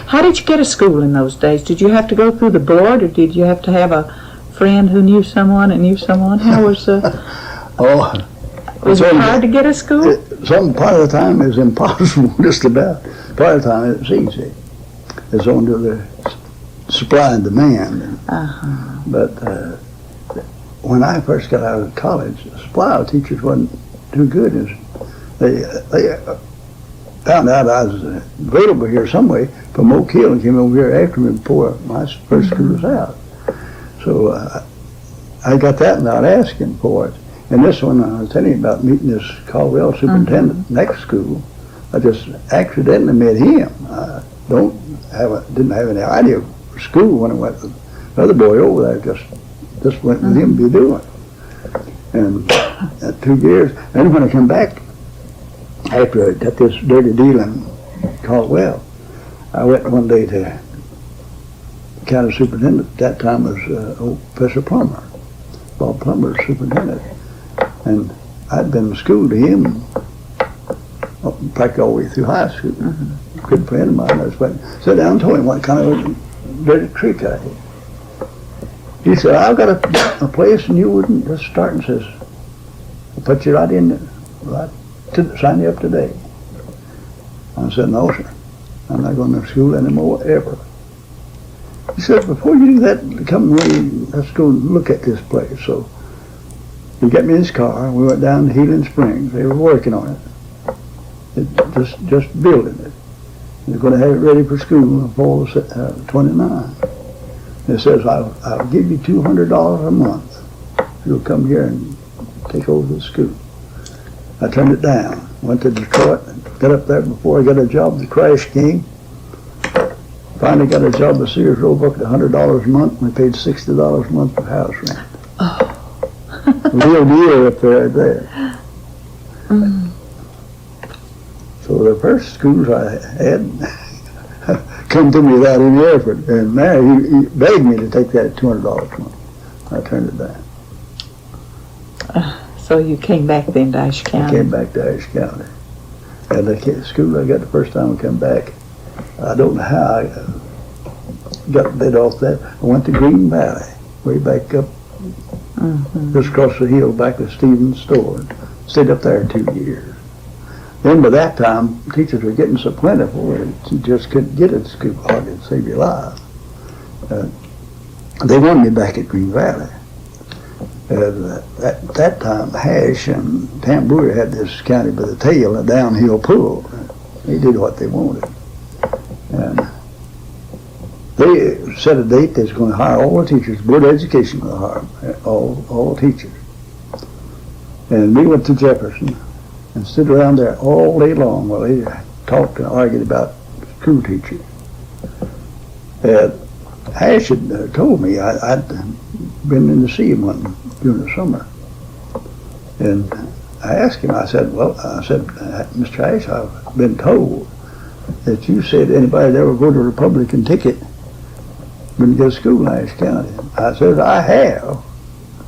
How did you get a school in those days? Did you have to go through the board, or did you have to have a friend who knew someone and knew someone? How was was it hard to get a school? Some part of the time it was impossible, just about. Part of the time it was easy. It's only the supply and demand. But when I first got out of college, the supply of teachers wasn't too good. They found out I was available here some way from Oak Hill and came over here after me before my first school was out. So I got that without asking for it. And this one, I was telling you about meeting this Caldwell superintendent next school. I just accidentally met him. I didn't have any idea for school when I went with the other boy over there. Just went with him to be doing. And 2 years. Then when I come back, after I got this dirty deal in Caldwell, I went one day to county superintendent. At that time was old Professor Plummer, Bob Plummer, superintendent. And I'd been in school to him practically all the way through high school. Good friend of mine. I just went, sat down and told him what kind of dirty trick I had. He said, I've got a place and you wouldn't just start, and says, I'll put you right in there, sign you up today. I said, no, sir. I'm not going to school anymore, ever. He said, before you do that, come with me, let's go look at this place. So he got me in his car, and we went down to Healing Springs. They were working on it, just building it. They're going to have it ready for school in fall of 29. It says, I'll give you $200 a month if you'll come here and take over the school. I turned it down. Went to Detroit, got up there before I got a job. The crash came. Finally got a job at Sears Roebuck at $100 a month. We paid $60 a month for house rent. Real deal up there. So the first schools I had come to me without any effort, and now he begged me to take that at $200 a month. I turned it down. So you came back then to Ashe County? I came back to Ashe County. And the school I got the first time I come back, I don't know how I got a bit off that. I went to Green Valley, way back up, just across the hill back to Stevens' store. Stayed up there 2 years. Then by that time, teachers were getting so plentiful that you just couldn't get at school hardly to save your life. They wanted me back at Green Valley. At that time, Ashe and Tambouille had this county by the tail, a downhill pull. They did what they wanted. And they set a date they was going to hire all the teachers. Board of Education was going to hire all teachers. And we went to Jefferson and stood around there all day long while they talked and argued about school teaching. Ashe had told me I'd been in to see him during the summer. And I asked him, I said, Mr. Ashe, I've been told that you said anybody that ever voted a Republican ticket wouldn't get a school in Ashe County. I said, I have.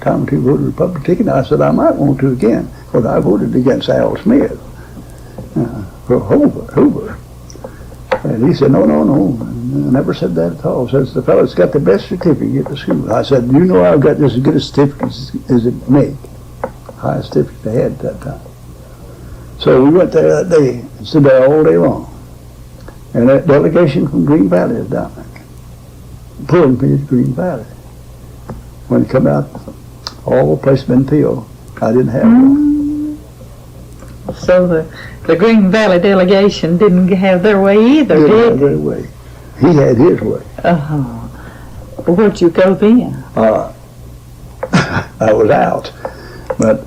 Time to vote a Republican ticket. I said, I might want to again, because I voted against Al Smith for Hoover. And he said, no, I never said that at all. Says the fellow's got the best certificate at school. I said, you know I've got this as good a certificate as it make. Highest certificate they had at that time. So we went there that day and stood there all day long. And that delegation from Green Valley is down there, pulling me to Green Valley. When it come out, all the place been filled. I didn't have one. So the Green Valley delegation didn't have their way either, did they? Their way. He had his way. Well, where'd you go then? I was out, but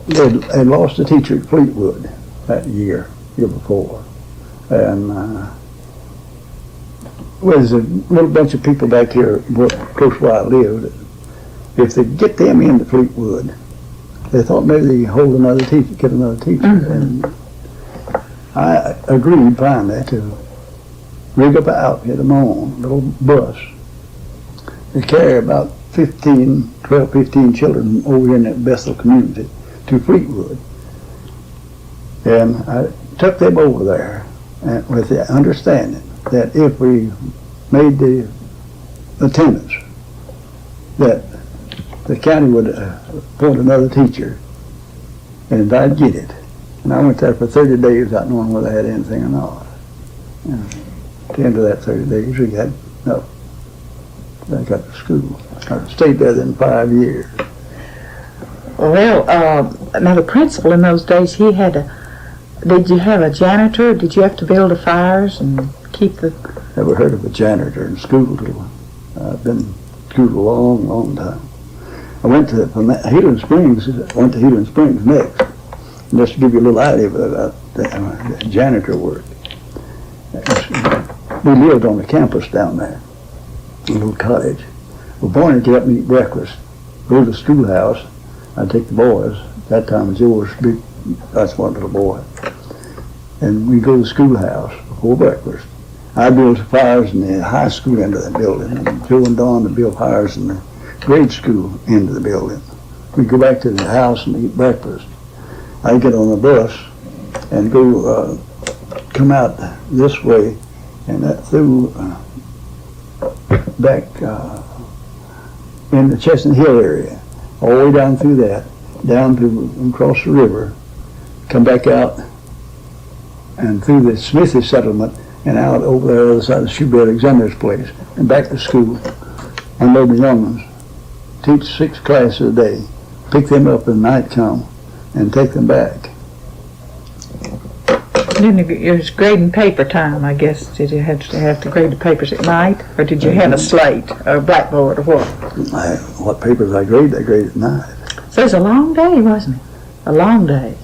they lost a teacher at Fleetwood that year before. And there's a little bunch of people back here close where I lived. If they get them into Fleetwood, they thought maybe they could hold another teacher, get another teacher. And I agreed finally to rig up an outfit of my own, a little bus, to carry about 12, 15 children over here in that Bethel community to Fleetwood. And I took them over there and with the understanding that if we made the attendance, that the county would appoint another teacher, and I'd get it. And I went there for 30 days without knowing whether I had anything or not. And at the end of that 30 days, we had no. I got to school. I stayed there then 5 years. Well, now the principal in those days, he had did you have a janitor? Did you have to build the fires and keep the... Never heard of a janitor in school till I've been in school a long, long time. I went to Healing Springs, next. And just to give you a little idea about the janitor work. We lived on the campus down there, a little cottage. Well, Barney get up and eat breakfast, go to the schoolhouse. I'd take the boys. That time was yours, big, that's one little boy. And we'd go to the schoolhouse before breakfast. I built fires in the high school end of the building, and Joe and Don would build fires in the grade school end of the building. We'd go back to the house and eat breakfast. I'd get on the bus and go, come out this way and through back in the Chestnut Hill area, all the way down through that, down to and across the river, come back out and through the Smithy settlement and out over the other side of Shoe Alexander's place and back to school, unload the young ones, teach 6 classes a day, pick them up when night come, and take them back. Then it was grading paper time, I guess. Did you have to grade the papers at night, or did you have a slate or a blackboard or what? What papers I graded at night. So it was a long day, wasn't it? A long day.